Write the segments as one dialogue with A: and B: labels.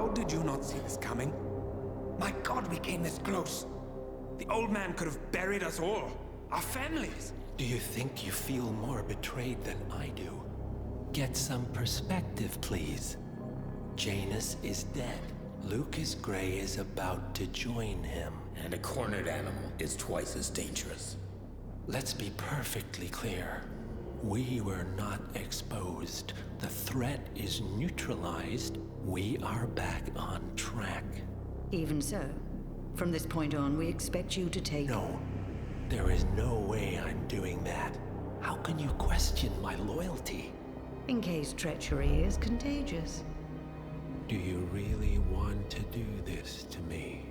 A: How did you not see this coming? My God, we came this close. The old man could have buried us all. Our families.
B: Do you think you feel more betrayed than I do? Get some perspective, please. Janus is dead. Lucas Gray is about to join him.
C: And a cornered animal is twice as dangerous.
B: Let's be perfectly clear. We were not exposed. The threat is neutralized. We are back on track.
D: Even so, from this point on, we expect you to take...
B: No, there is no way I'm doing that. How can you question my loyalty?
D: In case treachery is contagious.
B: Do you really want to do this to me?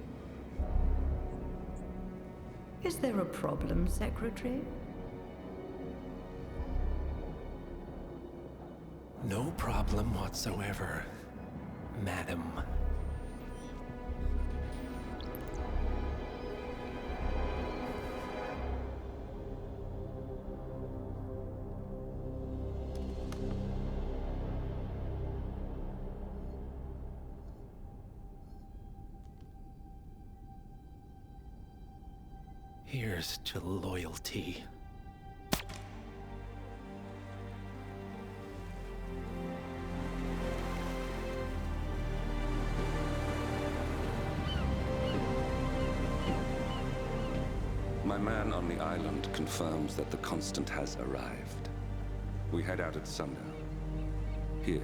D: Is there a problem, Secretary?
B: No problem whatsoever, Madam. Here's to loyalty.
E: My man on the island confirms that the Constant has arrived. We head out at sundown. Here,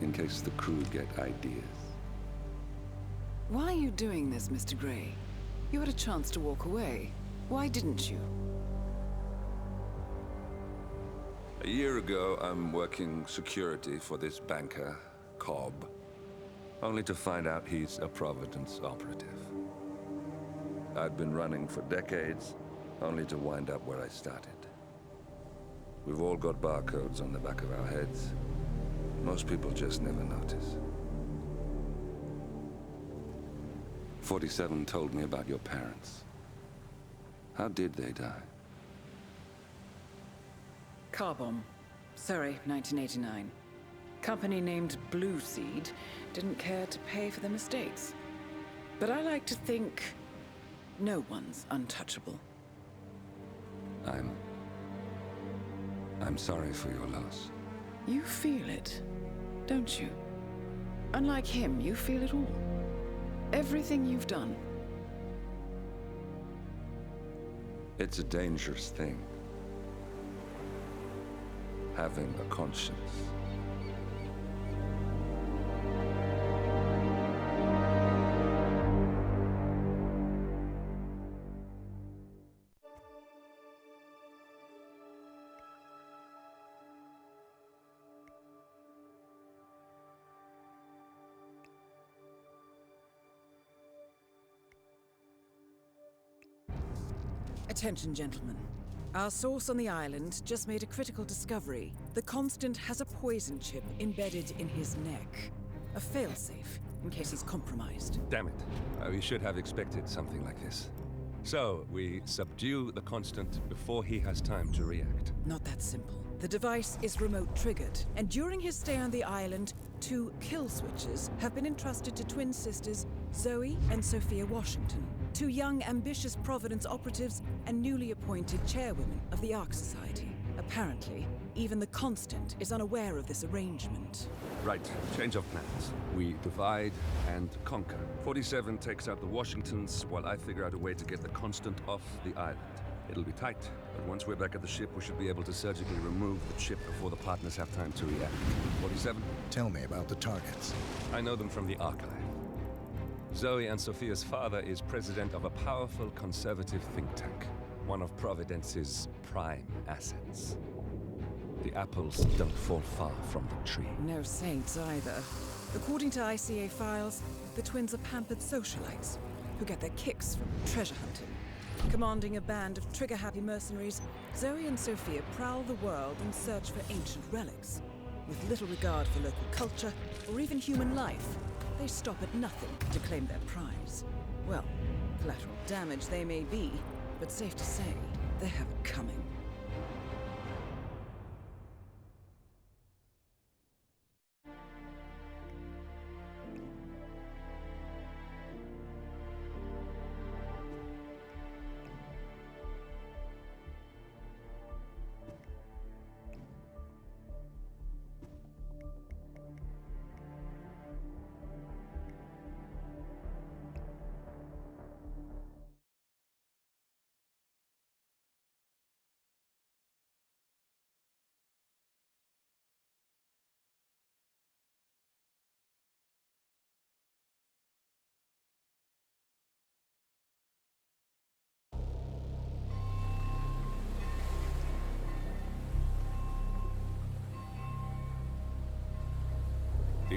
E: in case the crew get ideas.
F: Why are you doing this, Mr. Gray? You had a chance to walk away. Why didn't you?
E: A year ago, I'm working security for this banker, Cobb, only to find out he's a Providence operative. I'd been running for decades, only to wind up where I started. We've all got barcodes on the back of our heads. Most people just never notice. 47 told me about your parents. How did they die?
F: Car bomb. Surrey, 1989. Company named Blue Seed didn't care to pay for their mistakes. But I like to think no one's untouchable.
E: I'm sorry for your loss.
F: You feel it, don't you? Unlike him, you feel it all. Everything you've done.
E: It's a dangerous thing. Having a conscience.
F: Attention, gentlemen. Our source on the island just made a critical discovery. The Constant has a poison chip embedded in his neck. A failsafe, in case he's compromised.
G: Damn it. We should have expected something like this. So, we subdue the Constant before he has time to react.
F: Not that simple. The device is remote-triggered, and during his stay on the island, 2 kill switches have been entrusted to twin sisters Zoe and Sophia Washington, 2 young, ambitious Providence operatives and newly appointed chairwomen of the Ark Society. Apparently, even the Constant is unaware of this arrangement.
G: Right, change of plans. We divide and conquer. 47 takes out the Washingtons, while I figure out a way to get the Constant off the island. It'll be tight, but once we're back at the ship, we should be able to surgically remove the chip before the partners have time to react. 47?
H: Tell me about the targets.
G: I know them from the archive. Zoe and Sophia's father is president of a powerful conservative think tank, one of Providence's prime assets. The apples don't fall far from the tree.
F: No saints either. According to ICA files, the twins are pampered socialites who get their kicks from treasure hunting. Commanding a band of trigger-happy mercenaries, Zoe and Sophia prowl the world in search for ancient relics. With little regard for local culture or even human life, they stop at nothing to claim their prize. Well, collateral damage they may be, but safe to say, they have it coming.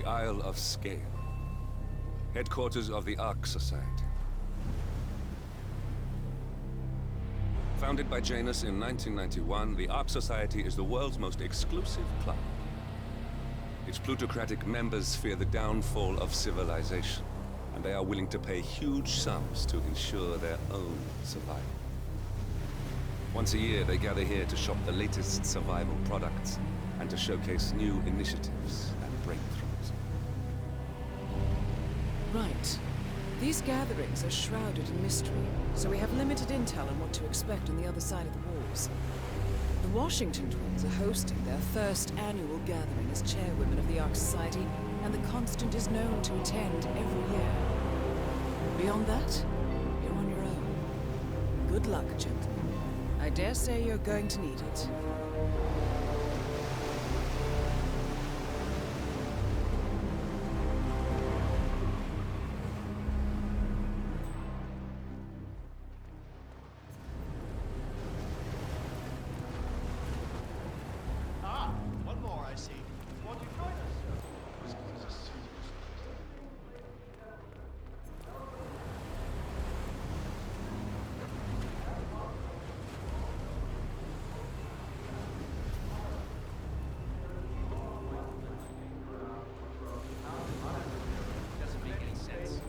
E: the Isle of Sgàil, headquarters of the Ark Society. Founded by Janus in 1991, the Ark Society is the world's most exclusive club. Its plutocratic members fear the downfall of civilization, and they are willing to pay huge sums to ensure their own survival. Once a year, they gather here to shop the latest survival products and to showcase new initiatives and breakthroughs.
F: Right. These gatherings are shrouded in mystery, so we have limited intel on what to expect on the other side of the walls. The Washington twins are hosting their first annual gathering as chairwomen of the Ark Society, and the Constant is known to attend every year. Beyond that, you're on your own. Good luck, gentlemen. I dare say you're going to need it.
I: One more, I see. Won't you join us, sir?
J: Doesn't make any sense.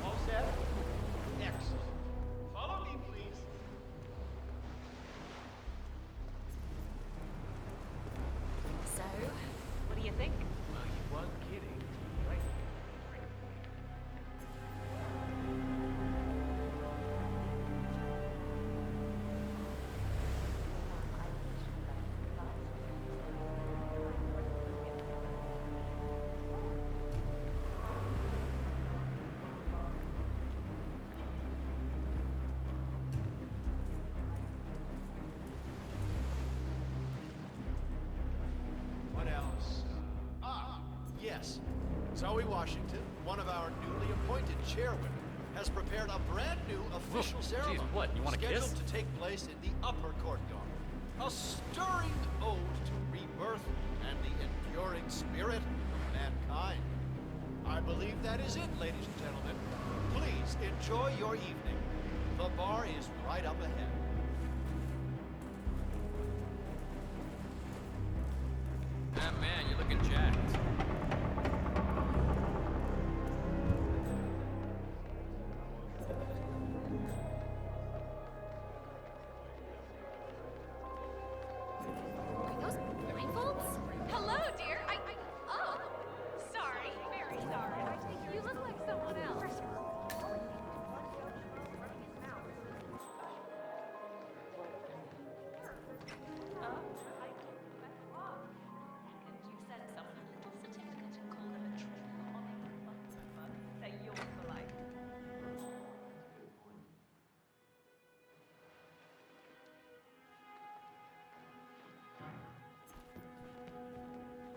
I: All set? Excellent. Follow me, please.
K: So, what do you think?
J: Well, he was kidding, right?
I: What else? Yes. Zoe Washington, one of our newly appointed chairwomen, has prepared a brand new official ceremony.
J: Geez, what? You want a
I: scheduled
J: kiss?
I: to take place in the upper courtyard. A stirring ode to rebirth and the enduring spirit of mankind. I believe that is it, ladies and gentlemen. Please enjoy your evening. The bar is right up ahead.
J: Ah, man, you're looking jacked.
K: Are those blindfolds? Hello, dear. Oh, sorry. Very sorry. You look like someone else. You said something a little certificate and call them a true honest that you're polite.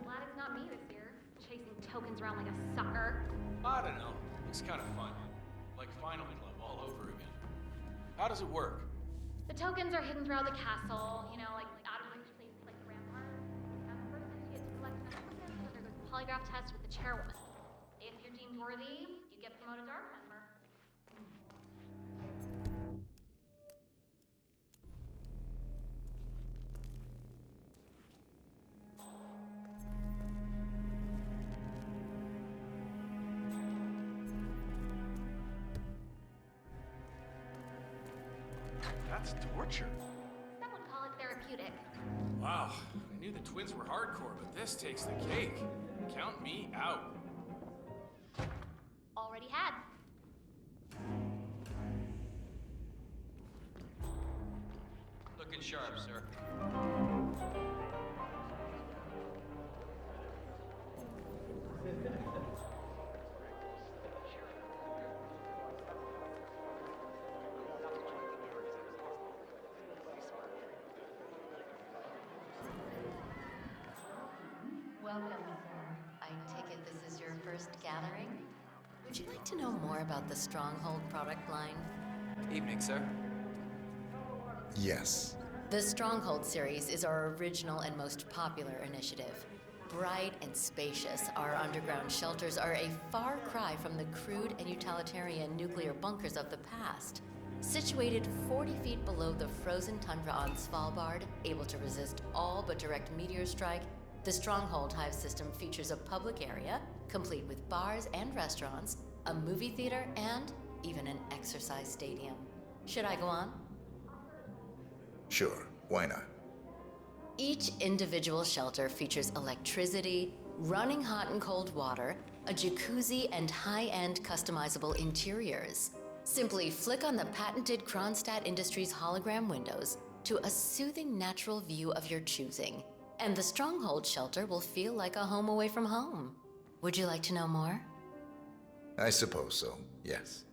K: Glad it's not me this year, chasing tokens around like a sucker.
J: I don't know. It's kind of fun. Like Final Club all over again. How does it work?
K: The tokens are hidden throughout the castle, you know, like out of reach places like the rampart. Now the first thing you get to collect enough tokens undergoes a polygraph test with the chairwoman. If you're deemed worthy, you get promoted to Ark member.
J: That's torture.
K: Some would call it therapeutic.
J: Wow, I knew the twins were hardcore, but this takes the cake. Count me out.
K: Already had.
J: Looking sharp, sir.
L: Welcome, sir. I take it this is your first gathering? Would you like to know more about the Stronghold product line?
J: Evening, sir.
H: Yes.
L: The Stronghold series is our original and most popular initiative. Bright and spacious, our underground shelters are a far cry from the crude and utilitarian nuclear bunkers of the past. Situated 40 feet below the frozen tundra on Svalbard, able to resist all but direct meteor strike, the Stronghold Hive system features a public area, complete with bars and restaurants, a movie theater, and even an exercise stadium. Should I go on?
H: Sure, why not?
L: Each individual shelter features electricity, running hot and cold water, a jacuzzi, and high-end customizable interiors. Simply flick on the patented Kronstadt Industries hologram windows to a soothing natural view of your choosing, and the Stronghold shelter will feel like a home away from home. Would you like to know more?
H: I suppose so, yes.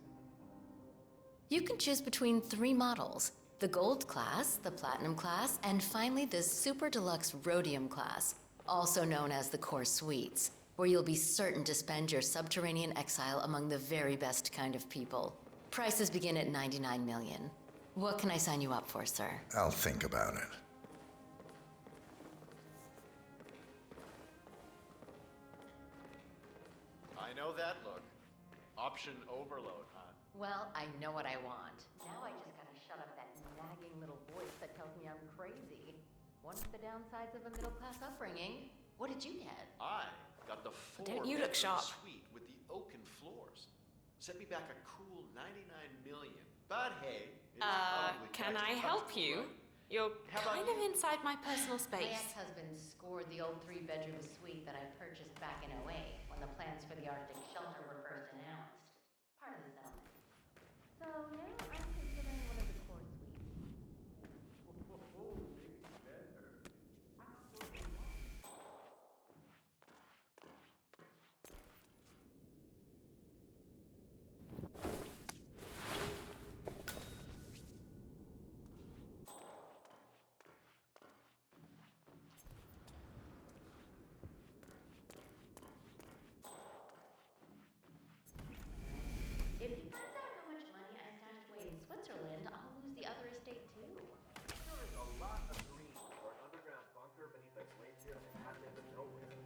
L: You can choose between 3 models: the Gold class, the Platinum class, and finally the Super Deluxe Rhodium class, also known as the Core Suites, where you'll be certain to spend your subterranean exile among the very best kind of people. Prices begin at $99 million. What can I sign you up for, sir?
H: I'll think about it.
I: I know that look. Option overload, huh?
L: Well, I know what I want. Now I just gotta shut up that nagging little voice that tells me I'm crazy. One of the downsides of a middle-class upbringing. What did you get?
I: I got the
F: Don't you look sharp?
I: suite with the oaken floors. Set me back a cool $99 million. But hey, it's probably
M: can
I: next
M: I
I: to
M: help
I: comfortable,
M: you?
I: right?
M: You're
I: How about
M: kind of
I: you?
M: inside my personal
L: My
M: space.
L: ex-husband scored the old 3-bedroom suite that I purchased back in '08 when the plans for the Arctic shelter were first announced. Part of the settlement. So now I'm considering one of the core suites. If you find out how much money I stashed away in Switzerland, I'll lose the other estate too.
J: There is a lot of green for an underground bunker beneath a glacier in the middle of nowhere.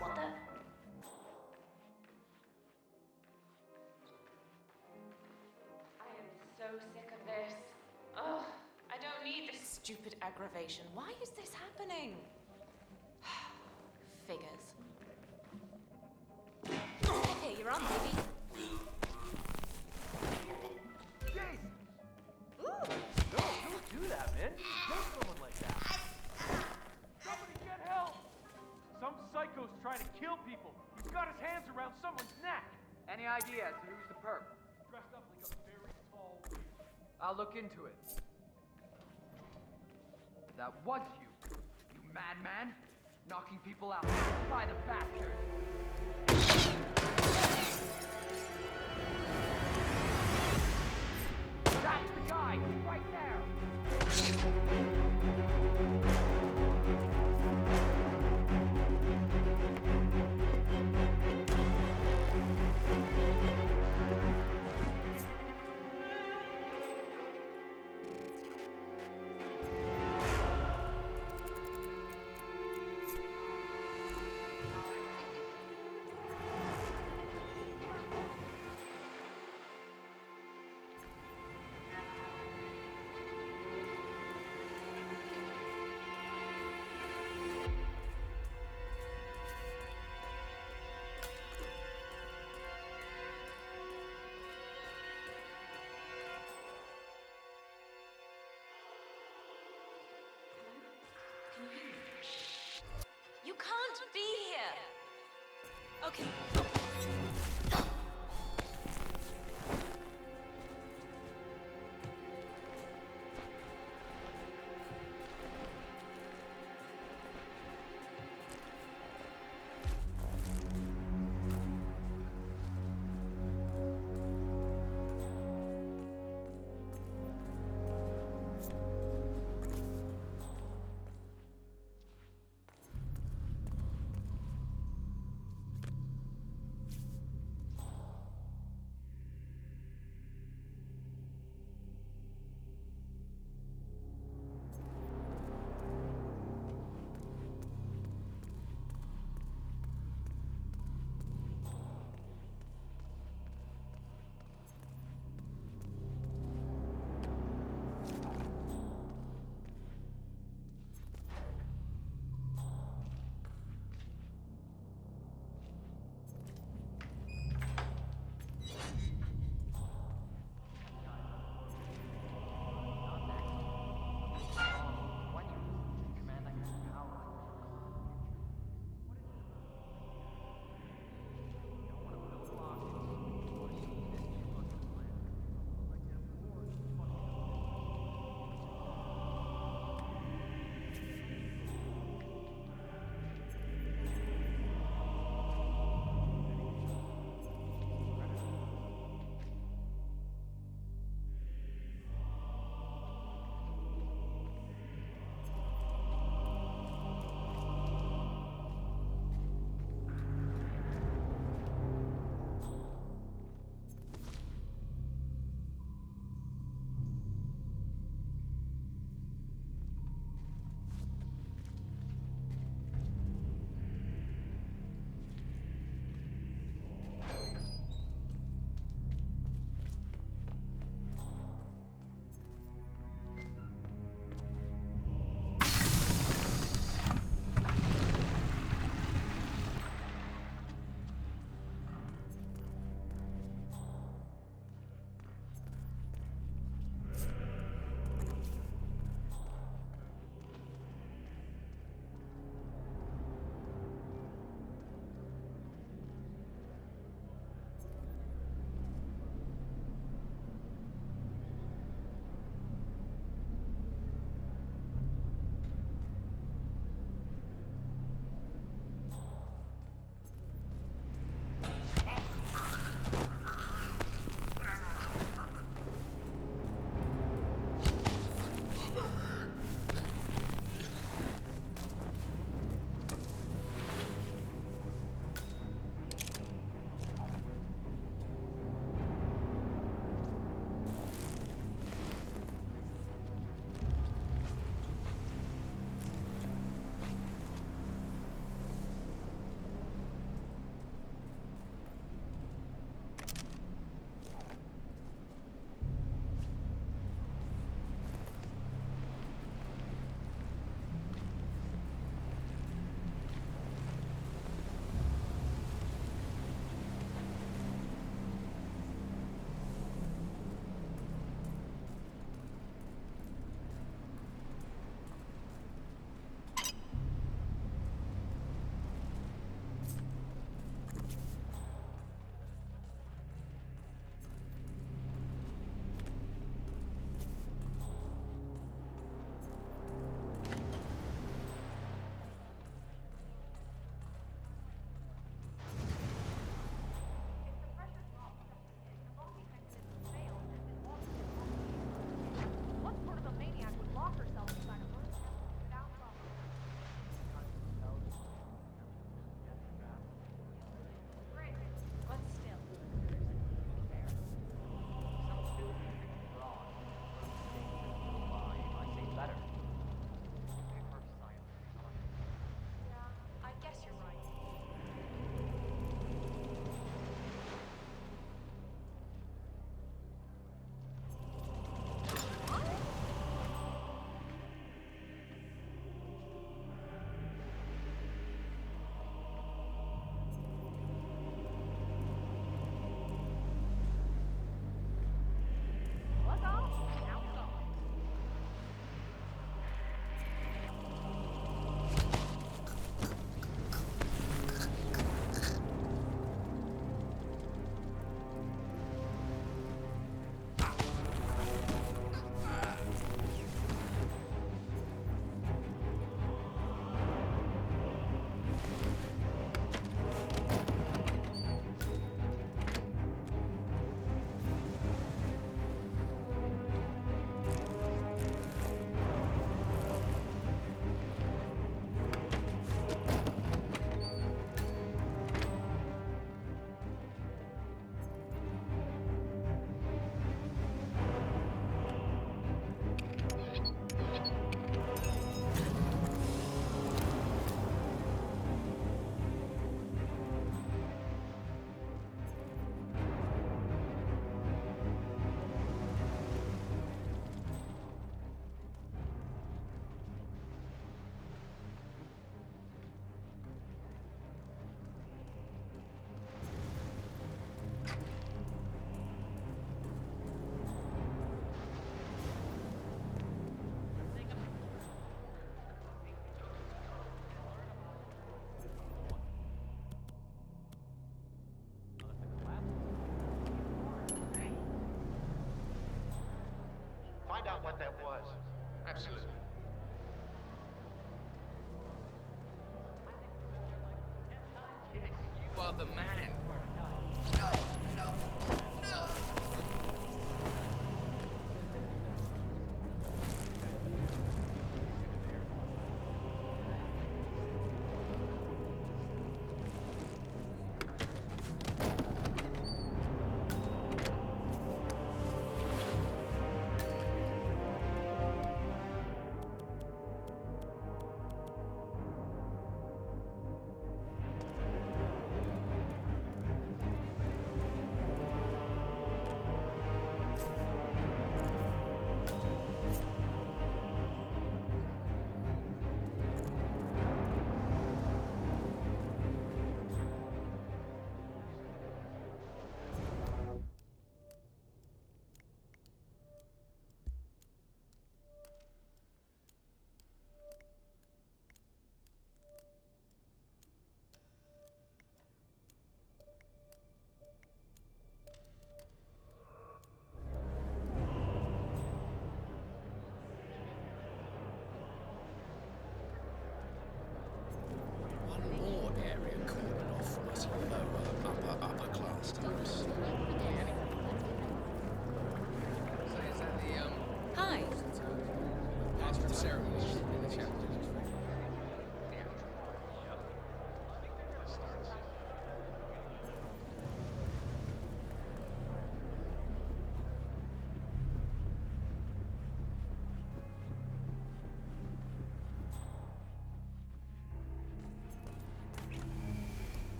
M: What the? I am so sick of this. Ugh, I don't need this stupid aggravation. Why is this happening? Figures. Okay, you're on, baby.
J: Ooh! No, don't do that, man. Don't someone like that. Somebody get help! Some psycho's trying to kill people. He's got his hands around someone's neck.
N: Any idea as to who's the perp?
J: He's dressed up like a very tall wizard.
N: I'll look into it. That was you, you madman! Knocking people out by the bastard! That's the guy, right there!
K: Okay.
N: was. Absolutely. Yes, you are the man. No, no, no.
C: More area cordoned off from us lower, upper class types.
N: So is that the,
L: Hi.
C: Master of ceremonies in the chapter.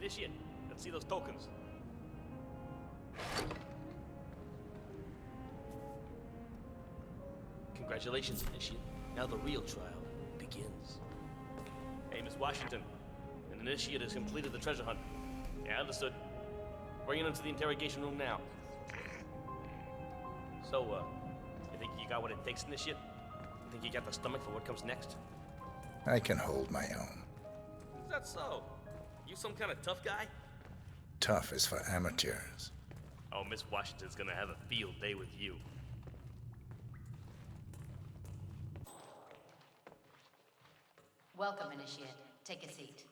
J: Initiate, let's see those tokens. Congratulations, Initiate. Now the real trial begins. Hey, Miss Washington. An Initiate has completed the treasure hunt. Yeah, understood. Bring him into the interrogation room now. So, you think you got what it takes, Initiate? You think you got the stomach for what comes next?
H: I can hold my own.
J: Is that so? You some kind of tough guy?
H: Tough is for amateurs.
J: Oh, Miss Washington's gonna have a field day with you.
L: Welcome, Initiate. Take a seat.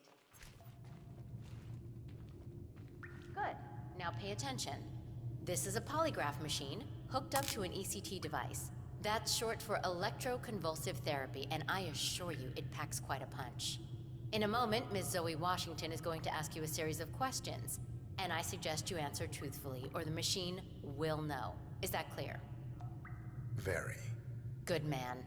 L: Good. Now pay attention. This is a polygraph machine hooked up to an ECT device. That's short for electroconvulsive therapy, and I assure you it packs quite a punch. In a moment, Ms. Zoe Washington is going to ask you a series of questions, and I suggest you answer truthfully, or the machine will know. Is that clear?
H: Very.
L: Good man.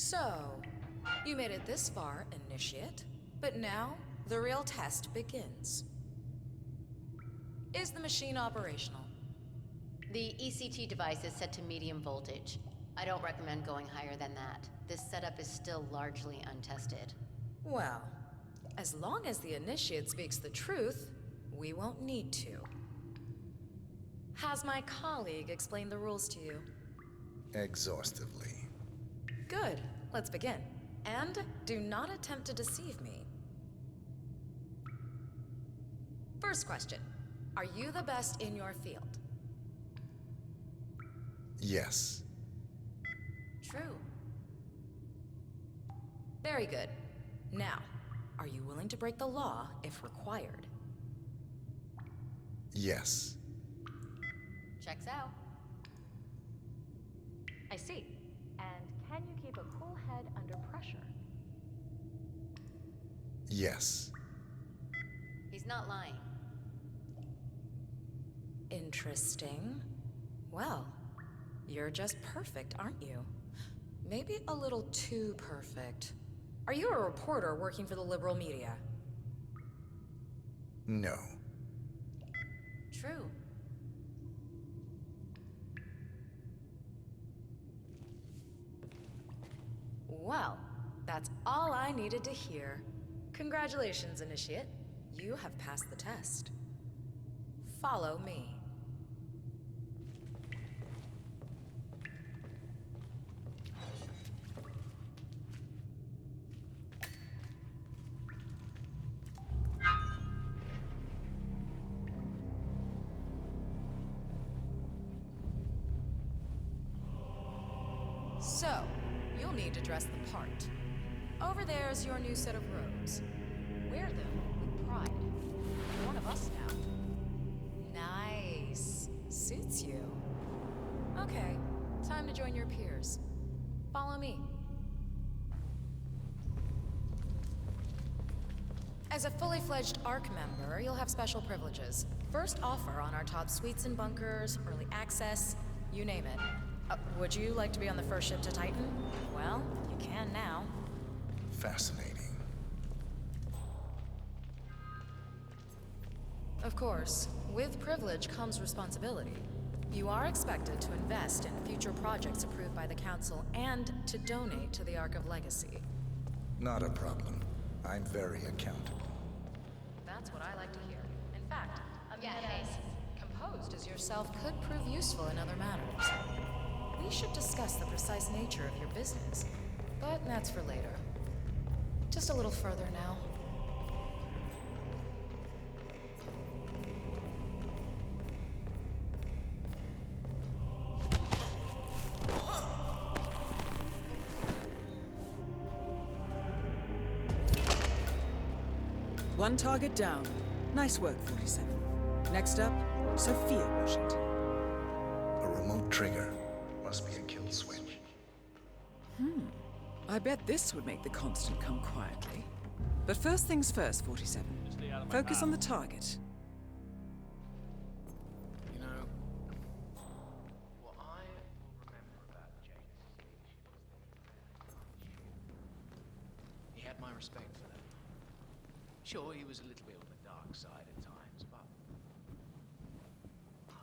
O: So, you made it this far, Initiate, but now the real test begins. Is the machine operational?
L: The ECT device is set to medium voltage. I don't recommend going higher than that. This setup is still largely untested.
O: Well, as long as the Initiate speaks the truth, we won't need to. Has my colleague explained the rules to you?
H: Exhaustively.
O: Good. Let's begin. And do not attempt to deceive me. First question. Are you the best in your field?
H: Yes.
O: True. Very good. Now, are you willing to break the law if required?
H: Yes.
L: Checks out.
P: I see. And can you keep a cool head under pressure?
H: Yes.
L: He's not lying.
O: Interesting. Well, you're just perfect, aren't you? Maybe a little too perfect. Are you a reporter working for the liberal media?
H: No.
L: True.
O: Well, that's all I needed to hear. Congratulations, Initiate. You have passed the test. Follow me. So, you'll need to dress the part. Over there's your new set of robes. Wear them with pride. You're one of us now. Nice. Suits you. Okay, time to join your peers. Follow me. As a fully fledged ARC member, you'll have special privileges. First offer on our top suites and bunkers, early access, you name it. Would you like to be on the first ship to Titan? Well, you can now.
H: Fascinating.
O: Of course, with privilege comes responsibility. You are expected to invest in future projects approved by the Council and to donate to the Ark of Legacy.
H: Not a problem. I'm very accountable.
O: That's what I like to hear. In fact, a man as composed as yourself could prove useful in other matters. We should discuss the precise nature of your business, but that's for later. Just a little further now.
F: One target down. Nice work, 47. Next up, Sophia Washington.
H: A remote trigger. Must be a kill switch.
F: I bet this would make the Constant come quietly. But first things first, 47. Focus on the target.
C: You know, what I will remember about Janus' leadership is that he had my respect for that. Sure, he was a little bit on the dark side at times, but...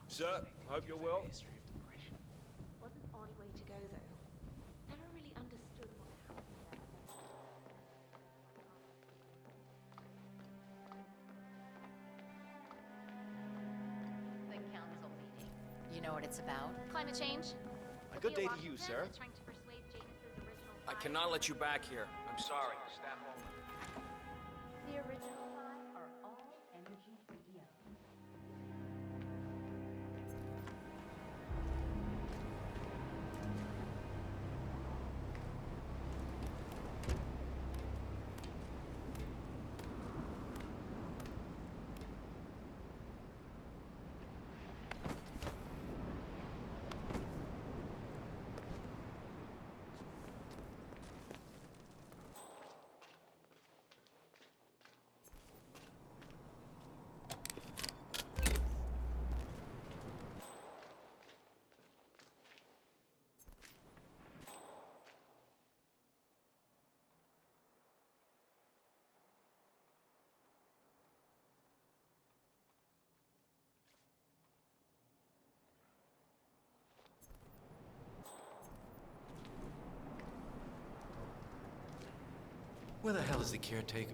J: Sir, hope you're well.
C: History of depression.
P: What an odd way to go, though. Never really understood what happened there.
L: The council meeting. You know what it's about?
K: Climate change.
I: A good day to you,
K: Washington
I: sir.
K: is trying to persuade Janus's original
J: I
K: five-
J: cannot let you back here. I'm sorry. Staff only.
P: The original five are all energy EO.
B: Where the hell is the caretaker?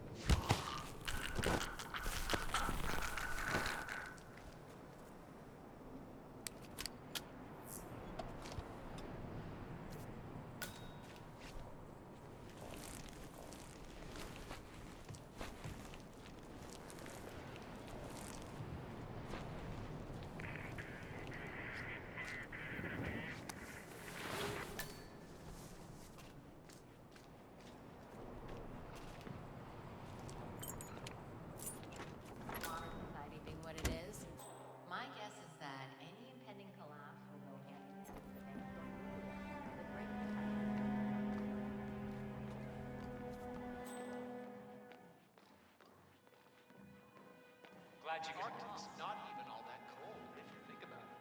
I: The Arctic's not even all that cold, if you think about it.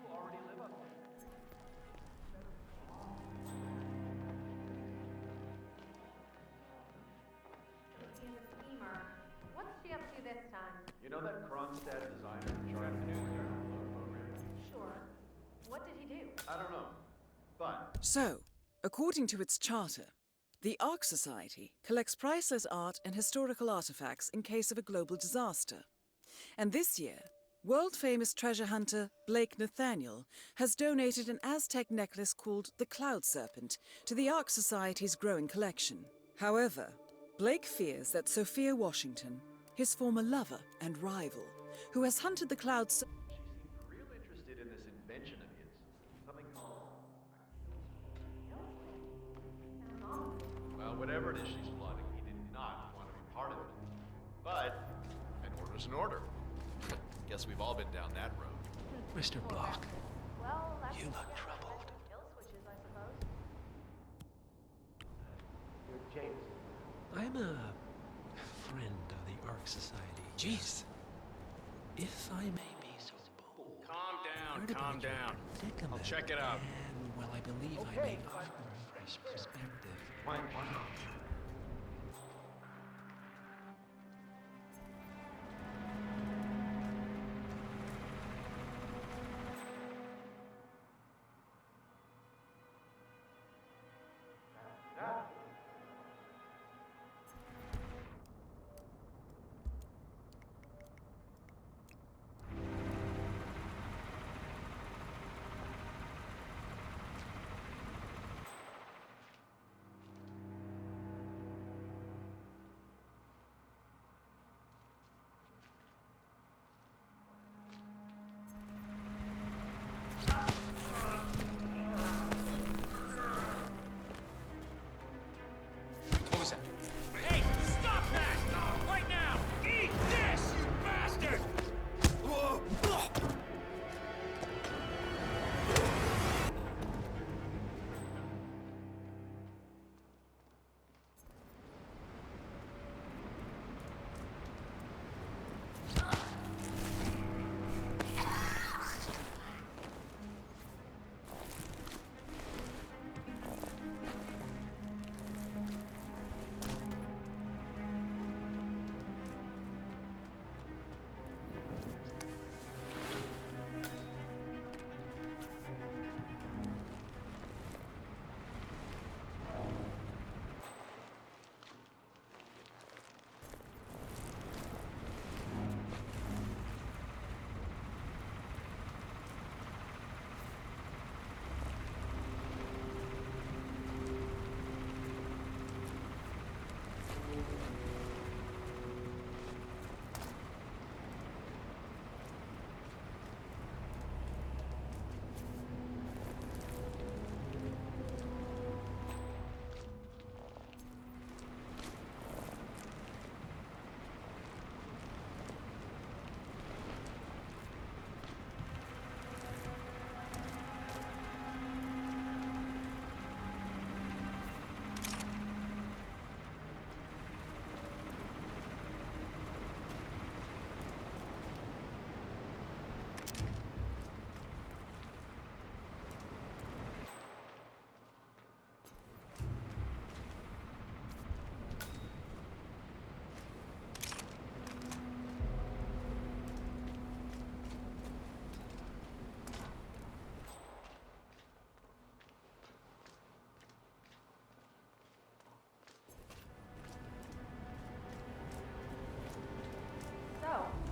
J: You already live up there.
K: Schemer. What's she up to this time?
J: You know that Kronstadt designer in charge of the nuclear program?
K: Sure. What did he do?
J: I don't know. But
F: So, according to its charter, the Ark Society collects priceless art and historical artifacts in case of a global disaster. And this year, world-famous treasure hunter Blake Nathaniel has donated an Aztec necklace called the Cloud Serpent to the Ark Society's growing collection. However, Blake fears that Sophia Washington, his former lover and rival, who has hunted the Cloud Serpent,
J: real interested in this invention of his. Something called...
I: Well, whatever it is she's plotting, he did not want to be part of it. But an order's an order. Guess we've all been down that road.
B: Mr. Block,
K: Well, that's
B: you look troubled.
K: kill switches, I suppose.
J: You're James.
B: I'm a friend of the Ark Society. Jeez. If I may be so bold.
I: Calm down. I'll check it out.
B: And, well, I believe I may offer a fresh perspective.
J: Why not?
A: What was that? Hey, stop that! Right now! Eat this, you bastard!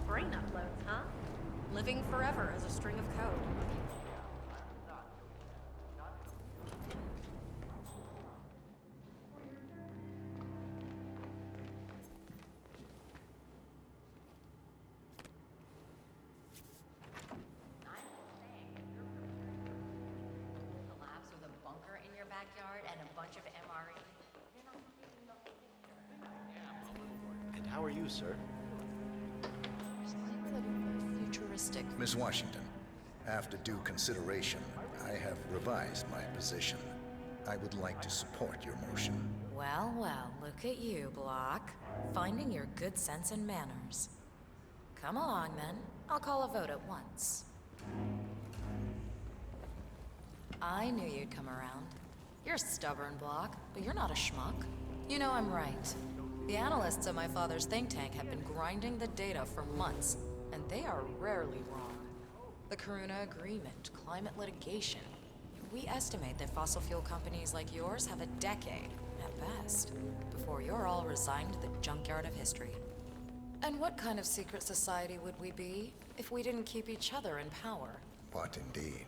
P: brain uploads, huh?
O: Living forever as a string of code.
L: Backyard and a bunch of MRE.
H: And how are you, sir?
O: Futuristic.
H: Miss Washington, after due consideration, I have revised my position. I would like to support your motion.
L: Well, well, look at you, Block. Finding your good sense and manners.
O: Come along, then. I'll call a vote at once. I knew you'd come around. You're a stubborn, Block, but you're not a schmuck. You know I'm right. The analysts at my father's think tank have been grinding the data for months, and they are rarely wrong. The Karuna Agreement, climate litigation. We estimate that fossil fuel companies like yours have a decade, at best, before you're all resigned to the junkyard of history. And what kind of secret society would we be if we didn't keep each other in power?
H: What indeed?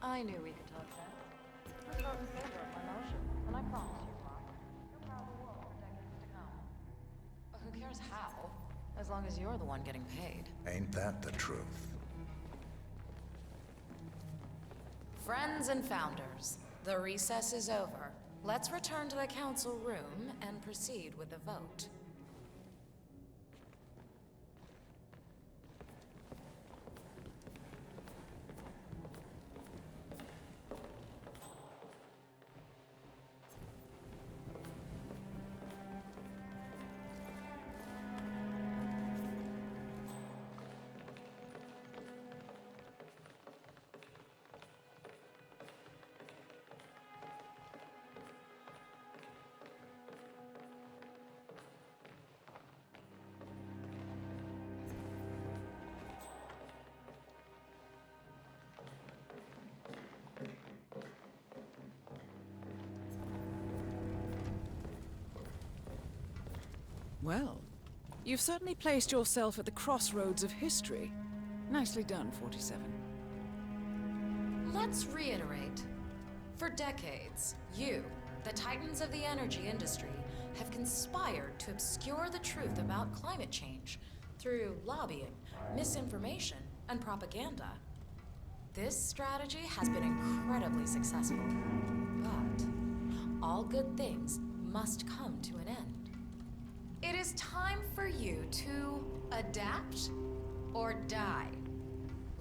O: I knew we could talk sense. Let's vote in favor of my motion, and I promise you, Block, you'll power the world for decades to come. But who cares how, as long as you're the one getting paid.
H: Ain't that the truth?
O: Friends and founders, the recess is over. Let's return to the council room and proceed with the vote.
F: Well, you've certainly placed yourself at the crossroads of history. Nicely done, 47.
O: Let's reiterate. For decades, you, the titans of the energy industry, have conspired to obscure the truth about climate change through lobbying, misinformation, and propaganda. This strategy has been incredibly successful, but all good things must come to an end. It is time for you to adapt or die,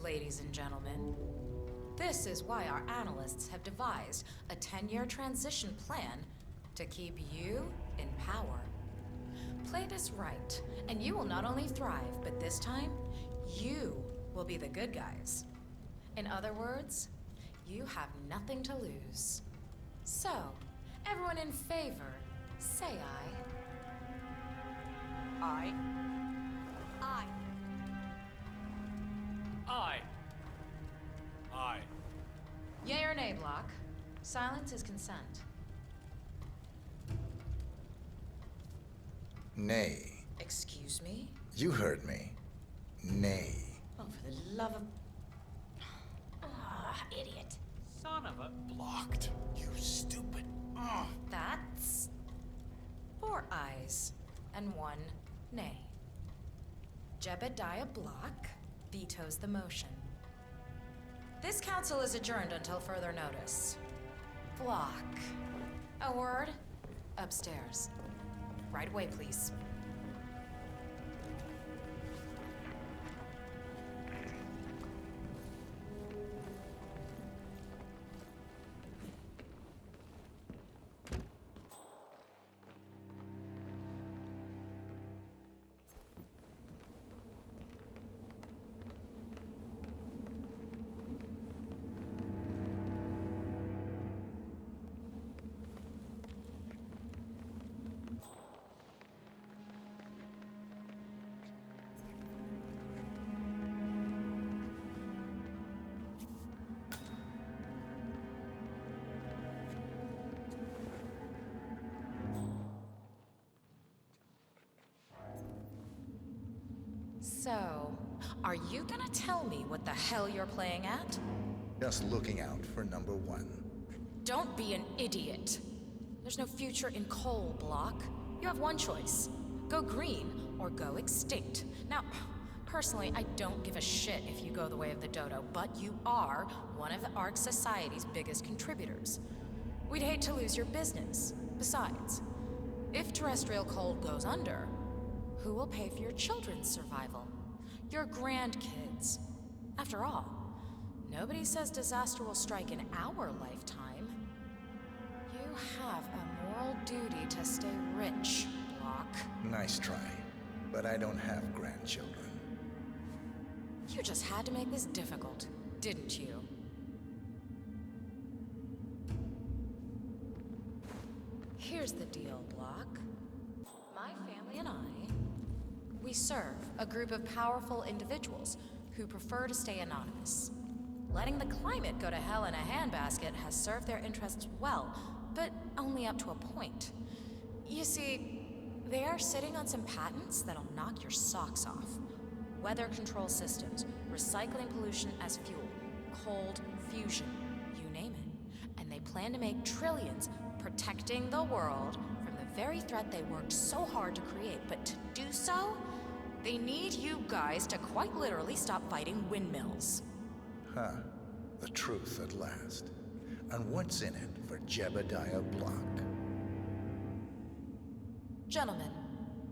O: ladies and gentlemen. This is why our analysts have devised a 10-year transition plan to keep you in power. Play this right, and you will not only thrive, but this time, you will be the good guys. In other words, you have nothing to lose. So, everyone in favor, say aye.
J: Aye.
O: Aye.
J: Aye. Aye.
O: Yay or nay, Block? Silence is consent.
H: Nay.
O: Excuse me?
H: You heard me. Nay.
O: Oh, for the love of... Ah, idiot.
J: Son of a...
A: Blocked. You stupid.
O: That's... 4 ayes and 1 nay. Jebediah Block vetoes the motion. This council is adjourned until further notice. Block. A word? Upstairs. Right away, please. So, are you gonna tell me what the hell you're playing at?
H: Just looking out for number 1.
O: Don't be an idiot. There's no future in coal, Block. You have one choice. Go green or go extinct. Now, personally, I don't give a shit if you go the way of the dodo, but you are one of the Ark Society's biggest contributors. We'd hate to lose your business. Besides, if terrestrial coal goes under, who will pay for your children's survival? Your grandkids. After all, nobody says disaster will strike in our lifetime. You have a moral duty to stay rich, Block.
H: Nice try. But I don't have grandchildren.
O: You just had to make this difficult, didn't you? Here's the deal, Block. My family and I, we serve a group of powerful individuals who prefer to stay anonymous. Letting the climate go to hell in a handbasket has served their interests well, but only up to a point. You see, they are sitting on some patents that'll knock your socks off. Weather control systems, recycling pollution as fuel, cold fusion, you name it. And they plan to make trillions protecting the world from the very threat they worked so hard to create. But to do so, they need you guys to quite literally stop fighting windmills.
H: Huh. The truth at last. And what's in it for Jebediah Block?
O: Gentlemen,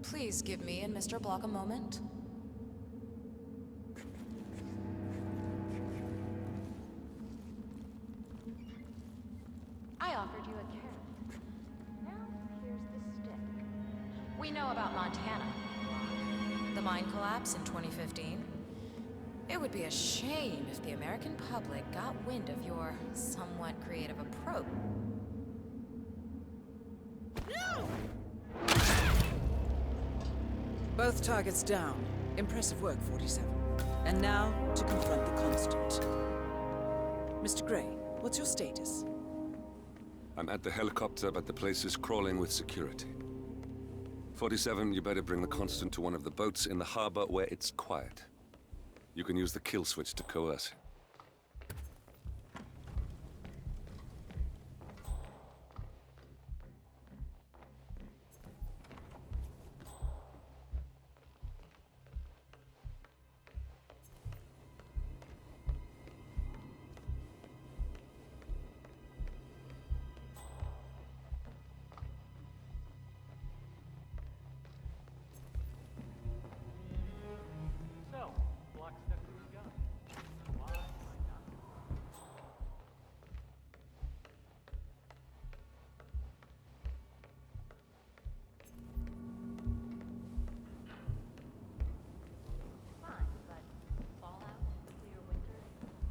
O: please give me and Mr. Block a moment. I offered you a carrot. Now here's the stick. We know about Montana. The mine collapse in 2015. It would be a shame if the American public got wind of your somewhat creative approach.
F: No! Both targets down. Impressive work, 47. And now, to confront the Constant. Mr. Gray, what's your status?
E: I'm at the helicopter, but the place is crawling with security. 47, you better bring the Constant to one of the boats in the harbor where it's quiet. You can use the kill switch to coerce him.
J: So, Block stuck to his gun. Why not?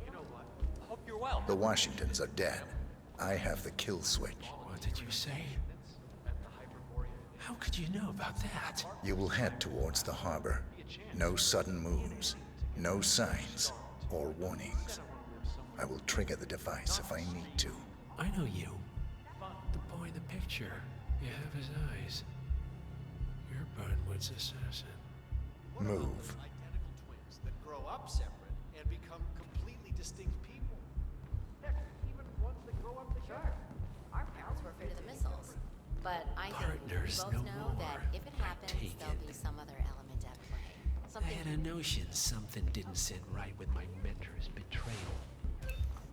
J: You know what? I hope you're well.
H: The Washingtons are dead. I have the kill switch.
B: What did you say? How could you know about that?
H: You will head towards the harbor. No sudden moves, no signs or warnings. I will trigger the device if I need to.
B: I know you. The boy in the picture. You have his eyes. You're Burnwood's assassin.
H: Move.
I: Identical twins that grow up separate and become completely distinct people.
J: Heck, even ones that grow up together.
L: Our parents were afraid of the missiles. But I think we
B: Partners
L: both
B: no
L: know
B: more.
L: that if it happens,
B: Take
L: there'll
B: it.
L: be some other element at play.
B: I
L: Something
B: had a notion something didn't sit right with my mentor's betrayal.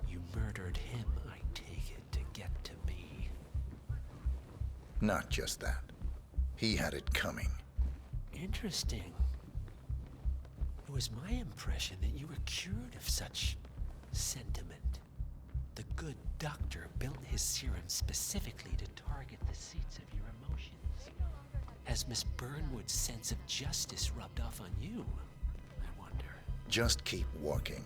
B: You murdered him, I take it, to get to me.
H: Not just that. He had it coming.
B: Interesting. It was my impression that you were cured of such sentiment. The good doctor built his serum specifically to target the seats of your emotions. Has Miss Burnwood's sense of justice rubbed off on you, I wonder?
H: Just keep walking.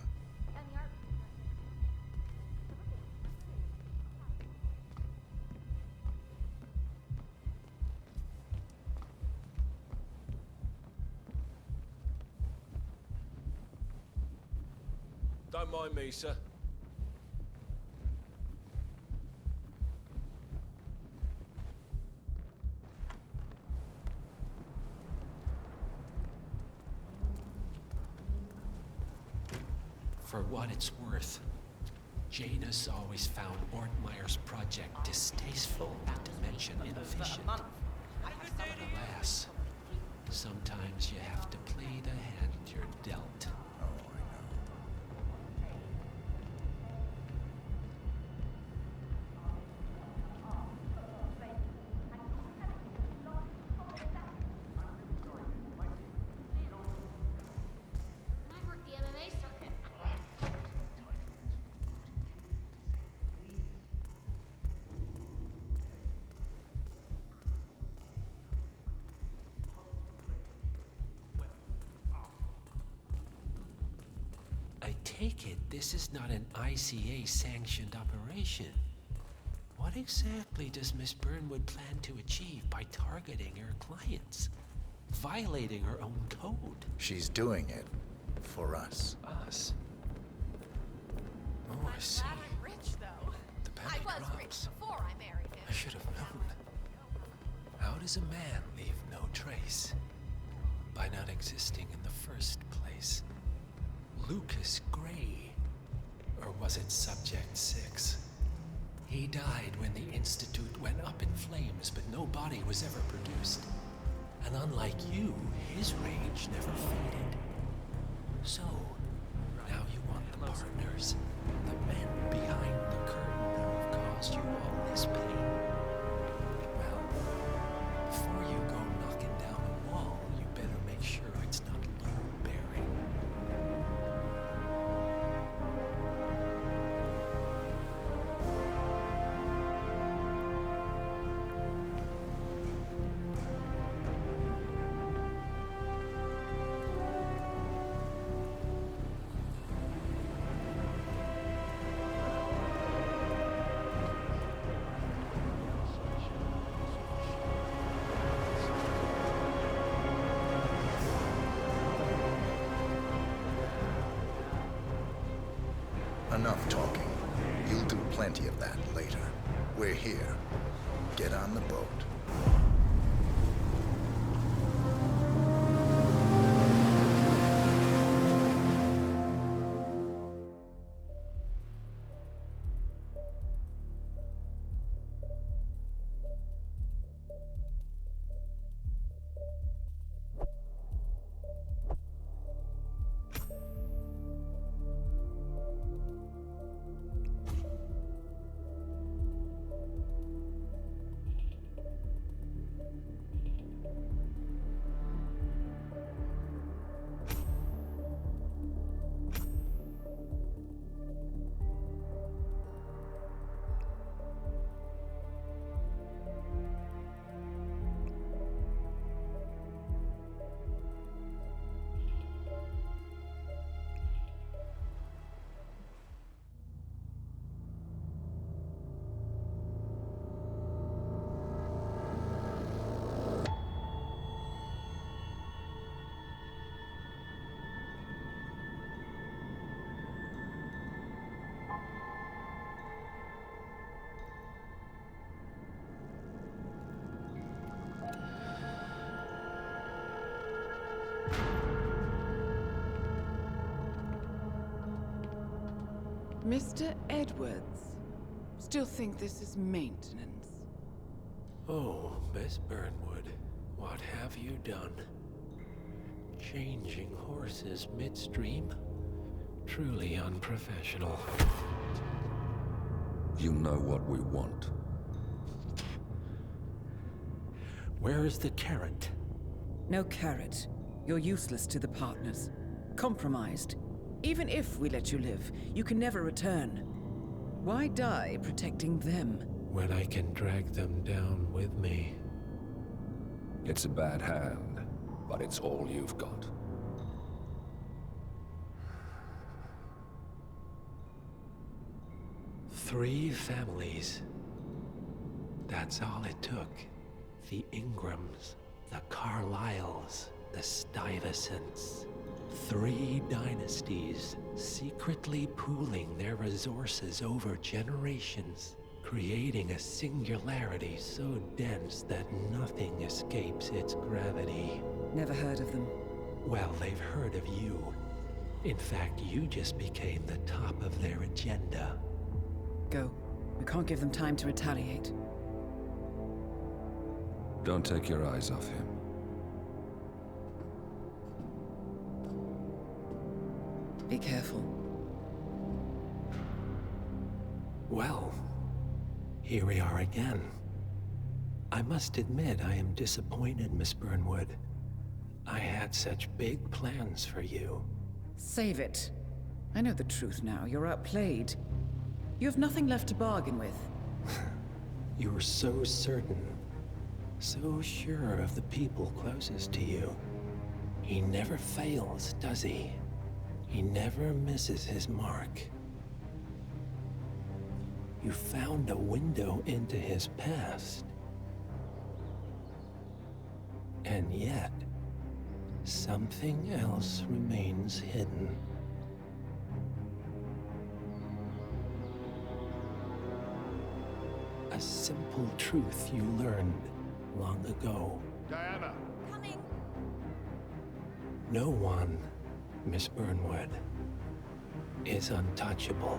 Q: Don't mind me, sir.
B: For what it's worth, Janus always found Ortmeyer's project distasteful, not to mention inefficient. Alas, sometimes you have to play the hand you're dealt.
K: I work the MMA circuit.
B: this is not an ICA-sanctioned operation. What exactly does Miss Burnwood plan to achieve by targeting her clients? Violating her own code?
H: She's doing it for us.
B: Us? Oh, I see.
O: I'm rich, though.
B: The penny
O: I was
B: drops.
O: rich before I married him.
B: I should have known. How does a man leave no trace? By not existing in the first place. Lucas Gray. Or was it Subject 6? He died when the Institute went up in flames, but no body was ever produced. And unlike you, his rage never faded. So, now you want the partners, the men behind the curtain who have caused you all this pain. Well, before you go knocking down a wall, you better make sure it's not you, Barry.
H: Enough talking. You'll do plenty of that later. We're here. Get on the boat.
F: Mr. Edwards, still think this is maintenance?
B: Oh, Miss Burnwood, what have you done? Changing horses midstream? Truly unprofessional.
E: You know what we want.
B: Where is the carrot?
F: No carrot. You're useless to the partners. Compromised. Even if we let you live, you can never return. Why die protecting them?
B: When I can drag them down with me.
E: It's a bad hand, but it's all you've got.
B: Three families. That's all it took. The Ingrams, the Carlyles, the Stuyvesants. 3 dynasties secretly pooling their resources over generations, creating a singularity so dense that nothing escapes its gravity.
F: Never heard of them.
B: Well, they've heard of you. In fact, you just became the top of their agenda.
F: Go. We can't give them time to retaliate.
E: Don't take your eyes off him.
F: Be careful.
B: Well, here we are again. I must admit I am disappointed, Miss Burnwood. I had such big plans for you.
F: Save it. I know the truth now. You're outplayed. You have nothing left to bargain with.
B: You were so certain. So sure of the people closest to you. He never fails, does he? He never misses his mark. You found a window into his past. And yet, something else remains hidden. A simple truth you learned long ago.
I: Diana!
O: Coming!
B: No one, Miss Burnwood, is untouchable.